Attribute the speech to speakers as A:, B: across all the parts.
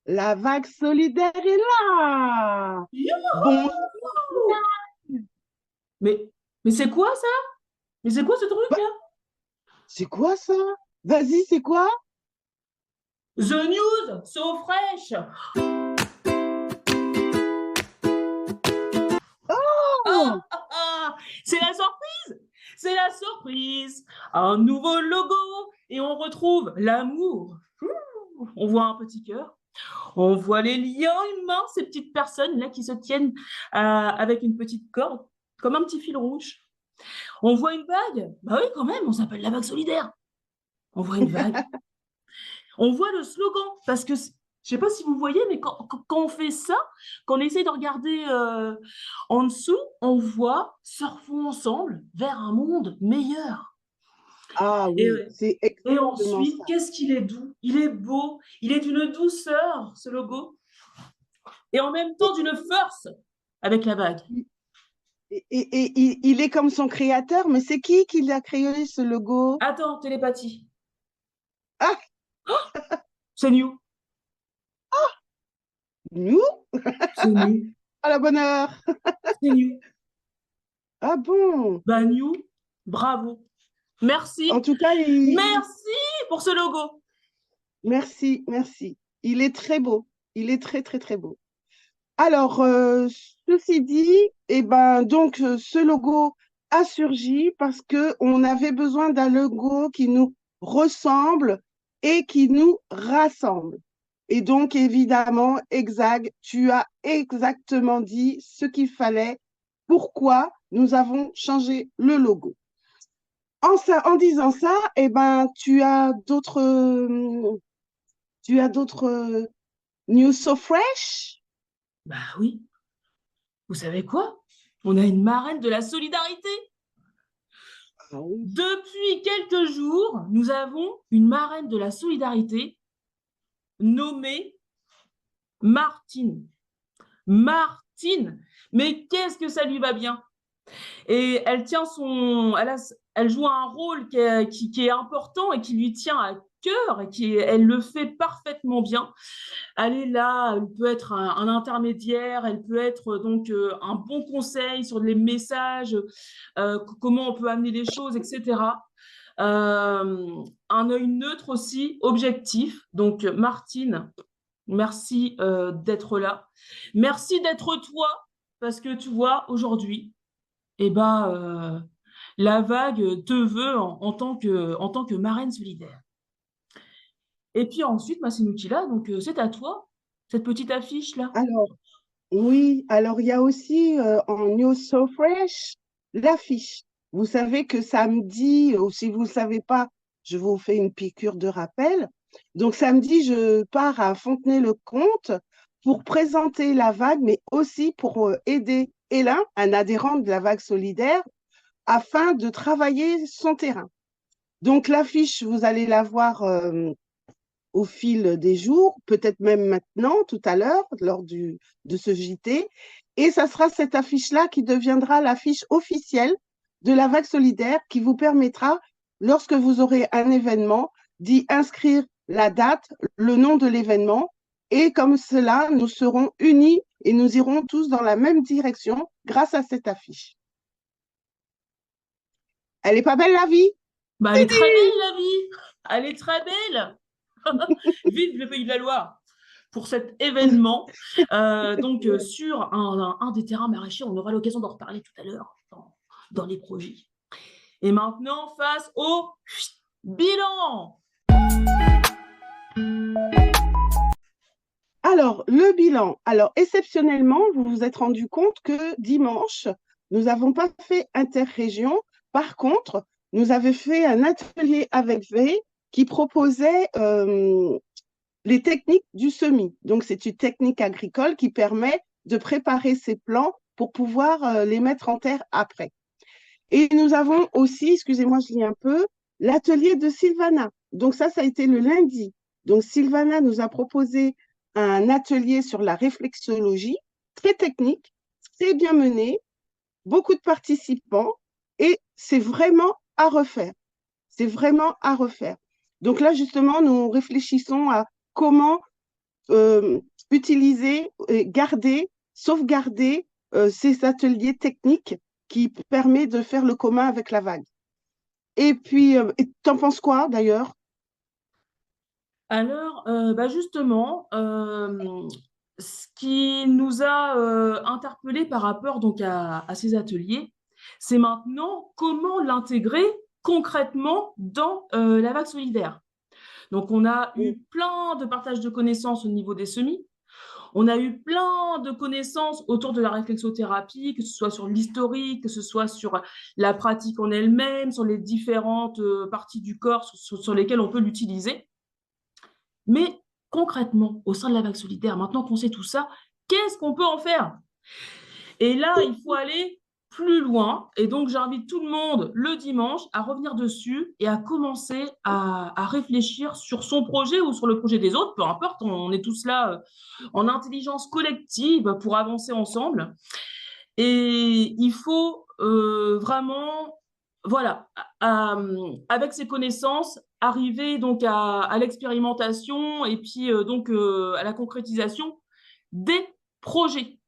A: La vague solidaire est là. Bon,
B: Youhou! Mais, mais c'est quoi ça? Mais c'est quoi ce truc
A: bah,
B: là?
A: c'est quoi ça? Vas-y, c'est quoi?
B: The news, so fresh.
A: Oh,
B: Ah, ah, ah, c'est la surprise! C'est la surprise! Un nouveau logo et on retrouve l'amour. On voit un petit cœur. On voit les liens humains, ces petites personnes là qui se tiennent avec une petite corde, comme un petit fil rouge. On voit une vague. Bah oui, quand même, on s'appelle la vague solidaire. On voit une vague. On voit le slogan, parce que je sais pas si vous voyez, mais quand on fait ça, quand on essaye de regarder en dessous, on voit surfons ensemble vers un monde meilleur.
A: ah
B: Et,
A: oui, c'est
B: et
A: exactement
B: ensuite,
A: ça.
B: qu'est-ce qu'il est doux, il est beau, il est d'une douceur, ce logo, et en même temps
A: Et,
B: d'une force avec la vague.
A: il est comme son créateur, mais c'est qui a créé ce logo?
B: Attends, télépathie,
A: Ah,
B: c'est New,
A: nous?
B: c'est New,
A: À la bonne heure.
B: c'est New.
A: Ah bon?
B: Bah New, bravo,
A: En
B: merci,
A: tout cas,
B: merci pour ce logo.
A: merci, merci. Il est très beau. Il est très, très, très beau. Alors, ceci dit, eh ben, donc, ce logo a surgi parce que on avait besoin d'un logo qui nous ressemble et qui nous rassemble. Et donc, évidemment, Exag, tu as exactement dit ce qu'il fallait, pourquoi nous avons changé le logo. En disant ça, eh ben, tu as d'autres news so fresh?
B: Bah oui, vous savez quoi? On a une marraine de la solidarité.
A: Ah oui.
B: Depuis quelques jours, nous avons une marraine de la solidarité nommée Martine. Martine, mais qu'est-ce que ça lui va bien? Et elle joue un rôle qui est important et qui lui tient à cœur et elle le fait parfaitement bien. Elle est là, elle peut être un intermédiaire, elle peut être donc un bon conseil sur les messages, comment on peut amener les choses, etc. Un œil neutre aussi, objectif. Donc Martine, merci d'être là. Merci d'être toi, parce que tu vois, aujourd'hui, eh ben, la vague te veut en tant que marraine solidaire. Et puis ensuite, bah, c'est nous qui l'a, donc c'est à toi, cette petite affiche-là.
A: Alors, oui, alors il y a aussi en News So Fresh l'affiche. Vous savez que samedi, ou si vous ne le savez pas, je vous fais une piqûre de rappel. Donc samedi, je pars à Fontenay-le-Comte pour présenter la vague, mais aussi pour aider Hélène, un adhérent de la vague solidaire, afin de travailler son terrain. Donc l'affiche, vous allez la voir au fil des jours, peut-être même maintenant, tout à l'heure, de ce JT. Et ça sera cette affiche-là qui deviendra l'affiche officielle de la vague solidaire qui vous permettra, lorsque vous aurez un événement, d'y inscrire la date, le nom de l'événement. Et comme cela, nous serons unis et nous irons tous dans la même direction grâce à cette affiche. Elle est pas belle, la vie?
B: Bah, elle est très belle, la vie. Elle est très belle. Vive le pays de la Loire pour cet événement. Sur un des terrains maraîchers, on aura l'occasion d'en reparler tout à l'heure dans les projets. Et maintenant, face au bilan.
A: Alors, le bilan. Alors, exceptionnellement, vous vous êtes rendu compte que dimanche, nous n'avons pas fait interrégion. Par contre, nous avons fait un atelier avec V qui proposait les techniques du semis. Donc, c'est une technique agricole qui permet de préparer ses plants pour pouvoir les mettre en terre après. Et nous avons aussi, excusez-moi, je lis un peu, l'atelier de Sylvana. Donc ça a été le lundi. Donc Sylvana nous a proposé un atelier sur la réflexologie, très technique, très bien mené, beaucoup de participants. Et c'est vraiment à refaire. C'est vraiment à refaire. Donc là, justement, nous réfléchissons à comment euh, utiliser, garder, sauvegarder ces ateliers techniques qui permettent de faire le commun avec la vague. Et puis, t'en penses quoi d'ailleurs?
B: Alors, bah justement, ce qui nous a interpellés par rapport donc à ces ateliers, c'est maintenant comment l'intégrer concrètement dans la vague solidaire. Donc, on a eu plein de partages de connaissances au niveau des semis. On a eu plein de connaissances autour de la réflexothérapie, que ce soit sur l'historique, que ce soit sur la pratique en elle-même, sur les différentes parties du corps sur lesquelles on peut l'utiliser. Mais concrètement, au sein de la vague solidaire, maintenant qu'on sait tout ça, qu'est-ce qu'on peut en faire? Et là, il faut aller plus loin. Et donc, j'invite tout le monde le dimanche à revenir dessus et à commencer à réfléchir sur son projet ou sur le projet des autres, peu importe, on est tous là en intelligence collective pour avancer ensemble. Et il faut vraiment, voilà, avec ces connaissances, arriver donc à l'expérimentation et puis donc à la concrétisation des projets.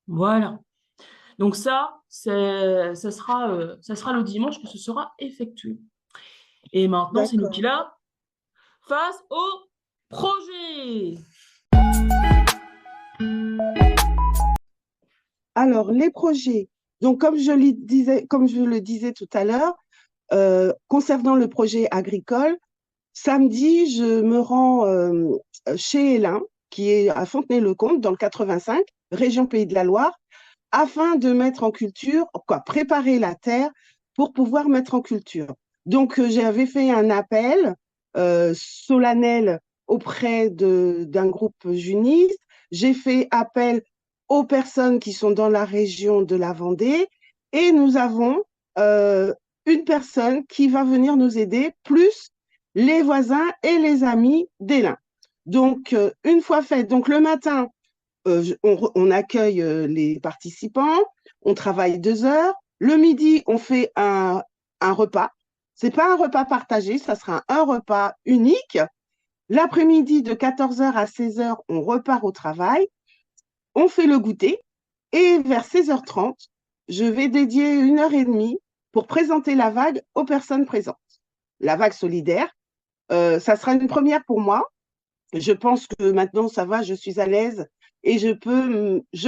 B: Voilà. Donc ça sera le dimanche que ce sera effectué. Et maintenant, c'est nous qui
A: D'accord.
B: là face au projet.
A: Alors, les projets. Donc, comme je le disais tout à l'heure, concernant le projet agricole, samedi, je me rends chez Hélin, qui est à Fontenay-le-Comte, dans le 85, région Pays de la Loire, afin de mettre en culture, quoi, préparer la terre pour pouvoir mettre en culture. Donc, j'avais fait un appel solennel auprès d'un groupe juniste. J'ai fait appel aux personnes qui sont dans la région de la Vendée et nous avons euh, une personne qui va venir nous aider, plus les voisins et les amis d'Élin. Donc, une fois fait, donc le matin, on accueille les participants, on travaille 2 heures. Le midi, on fait un repas. C'est pas un repas partagé, ça sera un repas unique. L'après-midi, de 14 heures à 16 heures, on repart au travail, on fait le goûter et vers 16h30, je vais dédier 1 heure et demie pour présenter la vague aux personnes présentes. La vague solidaire, ça sera une première pour moi. Je pense que maintenant, ça va, je suis à l'aise et je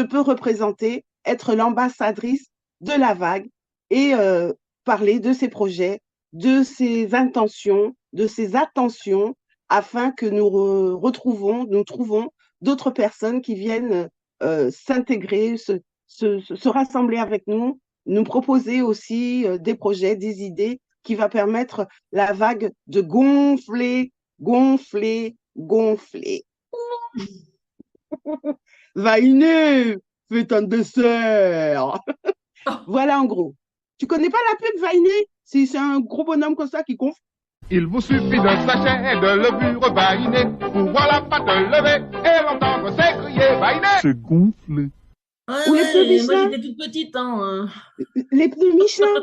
A: peux représenter, être l'ambassadrice de la vague et parler de ses projets, de ses intentions, de ses attentions, afin que nous trouvons d'autres personnes qui viennent s'intégrer, se rassembler avec nous, nous proposer aussi des projets, des idées qui va permettre la vague de gonfler, gonfler, gonfler. Vainé, fais un dessert. Voilà en gros. Tu connais pas la pub Vainé? Si c'est un gros bonhomme comme ça qui gonfle.
C: Il vous suffit d'un sachet de levure vainée pour voir la pâte lever et l'entendre s'écrier vainé. C'est gonflé.
B: Ouais,
A: Ou les pneus
B: ouais, moi
A: Michelin.
B: j'étais toute petite, hein.
A: Les pneus Michelin.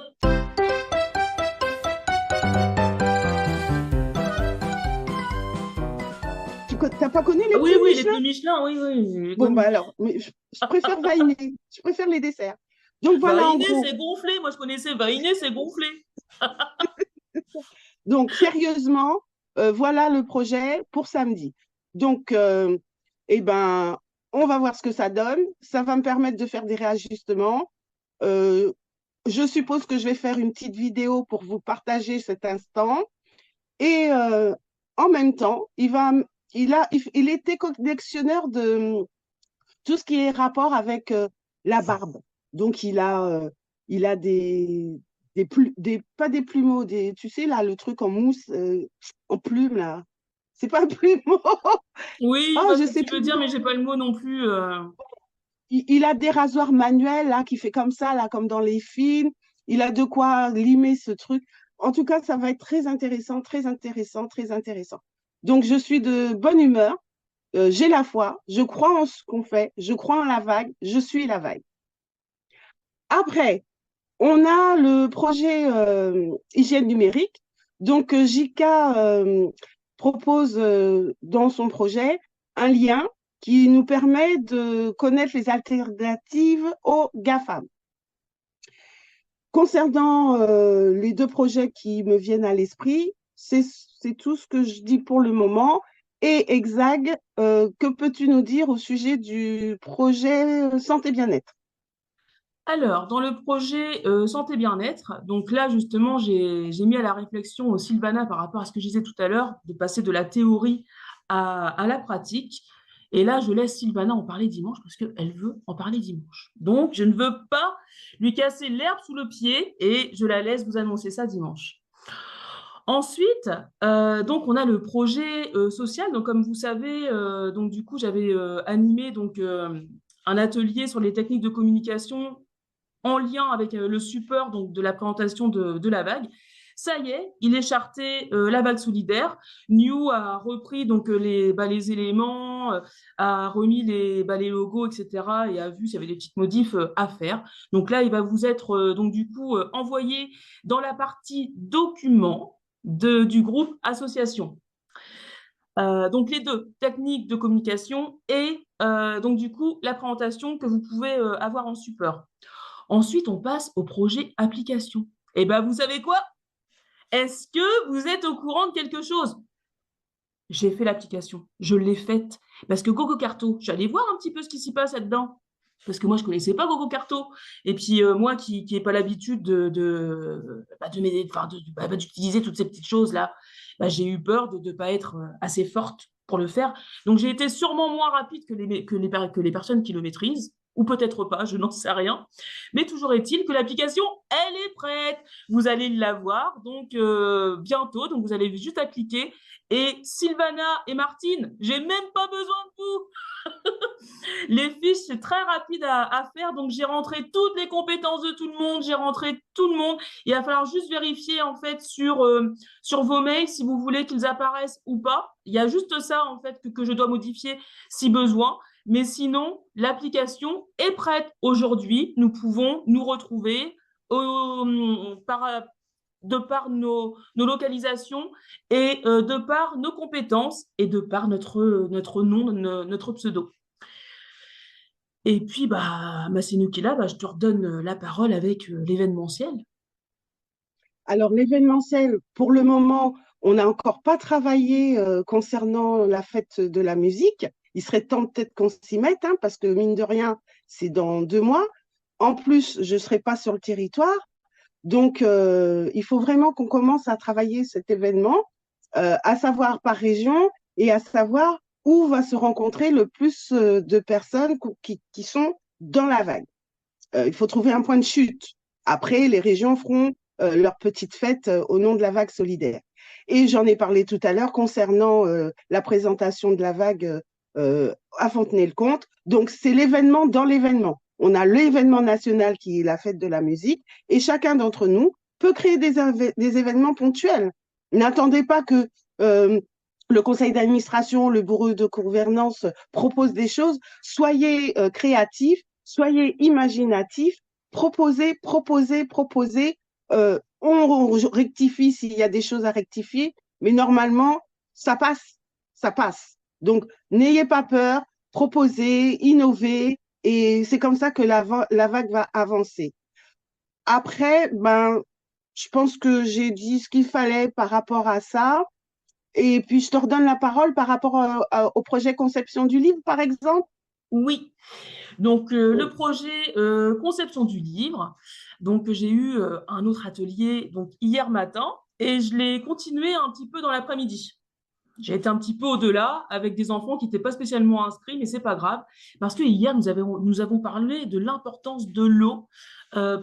A: T'as pas connu les
B: Oui,
A: pneus
B: oui, les
A: Michelin?
B: pneus Michelin, oui, oui, j'ai
A: Bon,
B: connu.
A: bah alors, mais je préfère Vainé. Je préfère les desserts. Donc voilà en
B: Vainé,
A: gros.
B: c'est gonflé. Moi, je connaissais Vainé, c'est gonflé.
A: Donc, sérieusement, voilà le projet pour samedi. Donc, eh ben, on va voir ce que ça donne. Ça va me permettre de faire des réajustements. Euh, je suppose que je vais faire une petite vidéo pour vous partager cet instant. Et en même temps, il était collectionneur de tout ce qui est rapport avec la barbe. Donc, il a pas des plumeaux, tu sais, là, le truc en mousse, en plume, là. C'est pas un plumeau.
B: Oui, je
A: Oh,
B: vois
A: je
B: ce que
A: sais
B: tu veux
A: plus.
B: dire, mais j'ai pas le mot non plus.
A: Il a des rasoirs manuels, là, qui fait comme ça, là, comme dans les films. Il a de quoi limer ce truc. En tout cas, ça va être très intéressant, très intéressant, très intéressant. Donc, je suis de bonne humeur. J'ai la foi. Je crois en ce qu'on fait. Je crois en la vague. Je suis la vague. Après, On a le projet hygiène numérique. Donc, JICA propose dans son projet un lien qui nous permet de connaître les alternatives aux GAFAM. Concernant les deux projets qui me viennent à l'esprit, c'est tout ce que je dis pour le moment. Et Exag, que peux-tu nous dire au sujet du projet santé bien-être?
B: Alors, dans le projet santé bien-être, donc là, justement, j'ai mis à la réflexion Sylvana par rapport à ce que je disais tout à l'heure, de passer de la théorie à la pratique. Et là, je laisse Sylvana en parler dimanche parce qu'elle veut en parler dimanche. Donc, je ne veux pas lui casser l'herbe sous le pied et je la laisse vous annoncer ça dimanche. Ensuite, donc on a le projet social. Donc comme vous savez, donc du coup j'avais animé donc un atelier sur les techniques de communication en lien avec le support donc de la présentation de la vague. Ça y est, il est charté la vague solidaire. New a repris donc les éléments, a remis les logos, etc. et a vu s'il y avait des petites modifs à faire. Donc là, il va vous être donc du coup envoyé dans la partie documents du groupe association. Donc les deux, techniques de communication et donc du coup la présentation que vous pouvez avoir en support. Ensuite, on passe au projet application. Et bien, vous savez quoi? Est-ce que vous êtes au courant de quelque chose? J'ai fait l'application, je l'ai faite. Parce que Gogo Carto, j'allais voir un petit peu ce qui s'y passe là-dedans. Parce que moi, je ne connaissais pas Gogo Carto. Et puis, moi qui n'ai pas l'habitude d'utiliser toutes ces petites choses-là, j'ai eu peur de ne pas être assez forte pour le faire. Donc, j'ai été sûrement moins rapide que les personnes qui le maîtrisent. Ou peut-être pas, je n'en sais rien. Mais toujours est-il que l'application, elle est prête. Vous allez la voir donc bientôt. Donc, vous allez juste à cliquer. Et Sylvana et Martine, j'ai même pas besoin de vous. Les fiches, c'est très rapide à faire. Donc, j'ai rentré toutes les compétences de tout le monde. J'ai rentré tout le monde. Il va falloir juste vérifier, en fait, sur vos mails si vous voulez qu'ils apparaissent ou pas. Il y a juste ça, en fait, que je dois modifier si besoin. Mais sinon, l'application est prête. Aujourd'hui, nous pouvons nous retrouver de par nos localisations et de par nos compétences et de par notre nom, notre pseudo. Et puis, Massénoukila, je te redonne la parole avec l'événementiel.
A: Alors, l'événementiel, pour le moment, on n'a encore pas travaillé concernant la fête de la musique. Il serait temps peut-être qu'on s'y mette, hein, parce que mine de rien, c'est dans 2 mois. En plus, je ne serai pas sur le territoire. Donc, il faut vraiment qu'on commence à travailler cet événement, à savoir par région et à savoir où va se rencontrer le plus de personnes qui sont dans la vague. Il faut trouver un point de chute. Après, les régions feront leur petite fête au nom de la vague solidaire. Et j'en ai parlé tout à l'heure concernant la présentation de la vague à Fontenay-le-Comte. Donc, c'est l'événement dans l'événement. On a l'événement national qui est la fête de la musique et chacun d'entre nous peut créer des événements ponctuels. N'attendez pas que le conseil d'administration, le bureau de gouvernance propose des choses. Soyez créatifs, soyez imaginatifs, proposez. On rectifie s'il y a des choses à rectifier, mais normalement, ça passe. Donc, n'ayez pas peur, proposez, innovez, et c'est comme ça que la vague va avancer. Après, je pense que j'ai dit ce qu'il fallait par rapport à ça. Et puis, je te redonne la parole par rapport au projet conception du livre, par exemple.
B: Oui, donc le projet conception du livre, donc j'ai eu un autre atelier donc hier matin et je l'ai continué un petit peu dans l'après-midi. J'ai été un petit peu au-delà avec des enfants qui n'étaient pas spécialement inscrits, mais c'est pas grave parce que hier nous avons parlé de l'importance de l'eau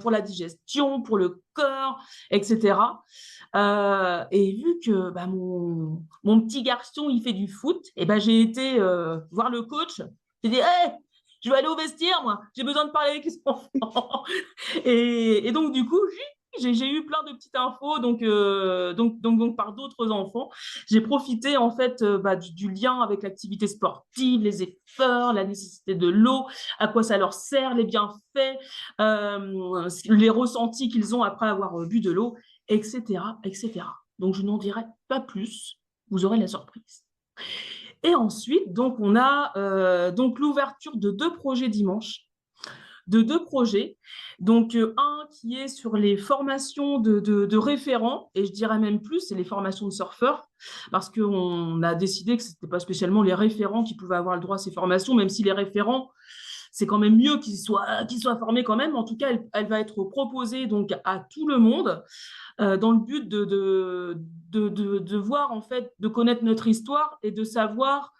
B: pour la digestion, pour le corps, etc. Et vu que mon petit garçon il fait du foot, et j'ai été voir le coach. J'ai dit, hey, je vais aller au vestiaire, moi. J'ai besoin de parler avec les enfants. Et donc, du coup, j'ai eu plein de petites infos donc par d'autres enfants. J'ai profité en fait du lien avec l'activité sportive, les efforts, la nécessité de l'eau, à quoi ça leur sert, les bienfaits, les ressentis qu'ils ont après avoir bu de l'eau, etc., etc. Donc je n'en dirai pas plus. Vous aurez la surprise. Et ensuite, donc on a donc l'ouverture de 2 projets dimanche. De 2 projets. Donc, un qui est sur les formations de référents, et je dirais même plus, c'est les formations de surfeurs, parce qu'on a décidé que ce n'était pas spécialement les référents qui pouvaient avoir le droit à ces formations, même si les référents, c'est quand même mieux qu'ils soient formés quand même. En tout cas, elle va être proposée donc à tout le monde dans le but de voir, en fait, de connaître notre histoire et de savoir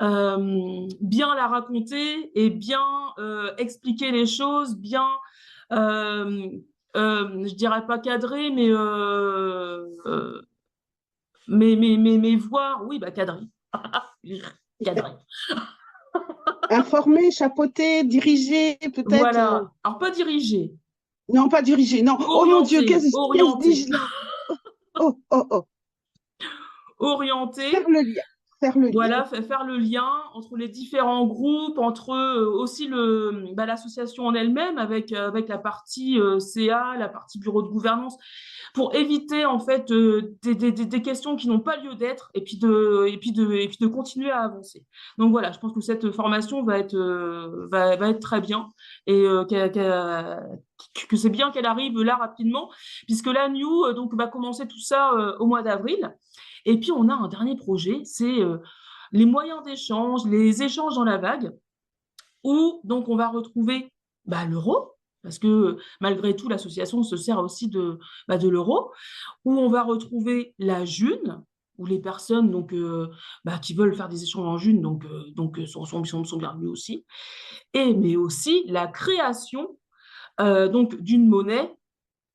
B: bien la raconter et bien expliquer les choses, bien, je dirais pas cadrer, mais voir, oui, cadrer. Cadrer.
A: Informer, chapeauter, diriger, peut-être.
B: Voilà. Alors, pas diriger.
A: Non, pas diriger, non. Oh mon Dieu,
B: Orienter.
A: qu'est-ce dis-je là? Oh, oh, oh.
B: Orienter.
A: Faire le lien. Faire le lien.
B: Voilà, faire le lien entre les différents groupes, entre aussi l'association en elle-même avec la partie CA, la partie bureau de gouvernance, pour éviter en fait des questions qui n'ont pas lieu d'être et puis de continuer à avancer. Donc voilà, je pense que cette formation va être très bien et que c'est bien qu'elle arrive là rapidement, puisque la New donc va commencer tout ça au mois d'avril. Et puis on a un dernier projet, c'est les moyens d'échange, les échanges dans la vague, où donc on va retrouver l'euro, parce que malgré tout, l'association se sert aussi de l'euro, où on va retrouver la June, où les personnes qui veulent faire des échanges en June sont bienvenues aussi, mais aussi la création d'une monnaie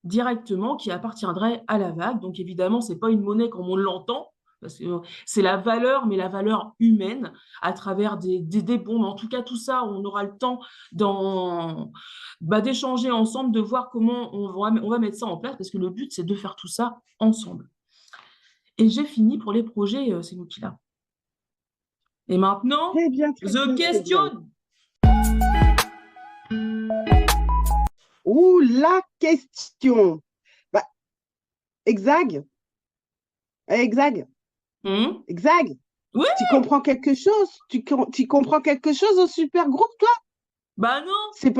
B: directement qui appartiendrait à la vague. Donc évidemment, c'est pas une monnaie comme on l'entend, parce que c'est la valeur, mais la valeur humaine à travers des bons. En tout cas, tout ça, on aura le temps d'échanger ensemble, de voir comment on va mettre ça en place, parce que le but, c'est de faire tout ça ensemble. Et j'ai fini pour les projets, c'est nous qui là. Et maintenant,
A: Très bien,
B: the question.
A: Ouh, la question. Exag. Exag. Exag.
B: Oui.
A: Tu comprends quelque chose? Tu comprends quelque chose au super groupe, toi?
B: Bah non.
A: C'est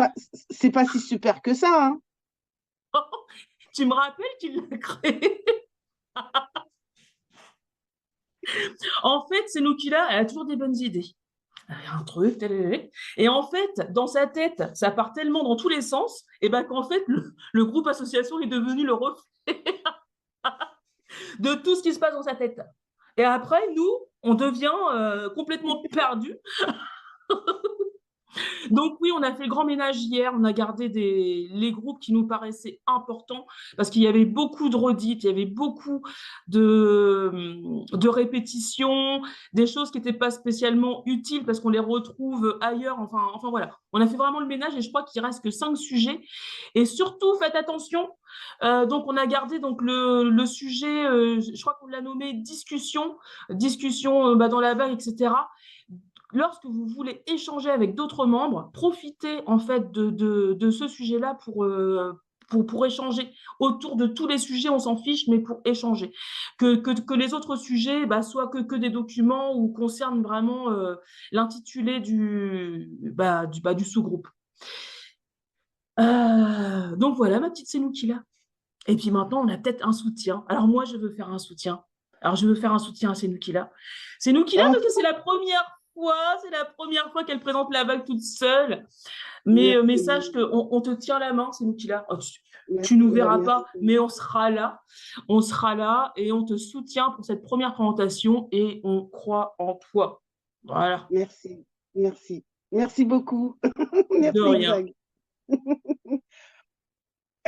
A: pas si super que ça, hein.
B: Tu me rappelles qu'il l'a créé? En fait, c'est Nukila, elle a toujours des bonnes idées. Un truc, et en fait, dans sa tête, ça part tellement dans tous les sens, et qu'en fait, le groupe association est devenu le reflet de tout ce qui se passe dans sa tête. Et après, nous, on devient complètement perdus. Donc oui, on a fait le grand ménage hier, on a gardé les groupes qui nous paraissaient importants parce qu'il y avait beaucoup de redites, il y avait beaucoup de répétitions, des choses qui n'étaient pas spécialement utiles parce qu'on les retrouve ailleurs. Enfin voilà, on a fait vraiment le ménage et je crois qu'il reste que 5 sujets. Et surtout, faites attention. Donc on a gardé donc le sujet, je crois qu'on l'a nommé discussion dans la vague, etc. Lorsque vous voulez échanger avec d'autres membres, profitez en fait de ce sujet-là pour échanger autour de tous les sujets, on s'en fiche, mais pour échanger. Que les autres sujets soient que des documents ou concernent vraiment l'intitulé du sous-groupe. Donc voilà, ma petite Sénoukila. Et puis maintenant, on a peut-être un soutien. Alors moi, je veux faire un soutien. Alors je veux faire un soutien à Sénoukila. Sénoukila, parce que c'est la première fois qu'elle présente la vague toute seule. Mais sache qu'on te tient la main, Sénoukila. Oh, tu nous verras pas, mais on sera là. On sera là et on te soutient pour cette première présentation et on croit en toi. Voilà.
A: Merci, merci. Merci beaucoup. Merci,
B: de rien.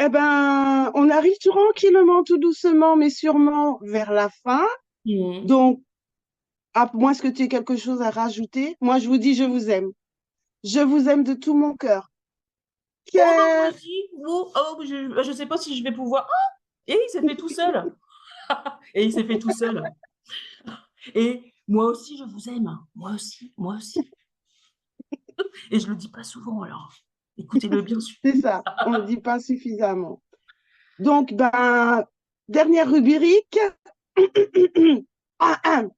A: Eh ben, on arrive tranquillement, tout doucement, mais sûrement vers la fin. Donc, à moins que tu aies quelque chose à rajouter, moi, je vous dis, je vous aime. Je vous aime de tout mon cœur.
B: Oh, bah, moi aussi. Oh, je sais pas si je vais pouvoir. Ah, et il s'est fait tout seul. Et il s'est fait tout seul. Et moi aussi, je vous aime. Moi aussi, moi aussi. Et je le dis pas souvent, alors. Écoutez-le bien sûr.
A: C'est ça, on ne le dit pas suffisamment. Donc, ben, dernière rubrique.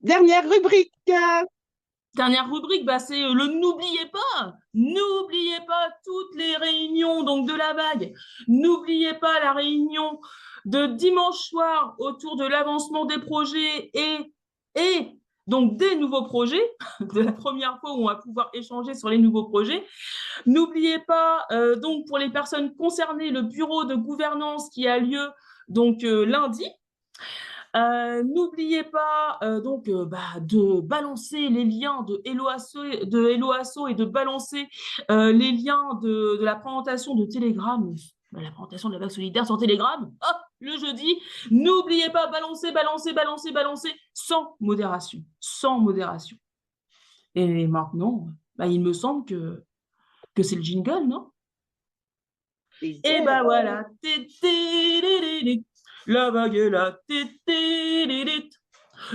A: Dernière rubrique.
B: Dernière rubrique, bah, c'est le n'oubliez pas. N'oubliez pas toutes les réunions donc de la vague. N'oubliez pas la réunion de dimanche soir autour de l'avancement des projets et donc des nouveaux projets, de la première fois où on va pouvoir échanger sur les nouveaux projets. N'oubliez pas donc pour les personnes concernées le bureau de gouvernance qui a lieu donc lundi. N'oubliez pas de balancer les liens de Hello Asso et de balancer les liens de la présentation de Telegram, la présentation de la vague solidaire sur Telegram, le jeudi. N'oubliez pas, balancer, sans modération, sans modération. Et maintenant, bah, il me semble que c'est le jingle, non? Et bah voilà. La vague est là.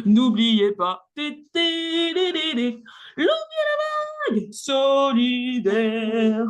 B: N'oubliez pas. L'oubliez la vague solidaire.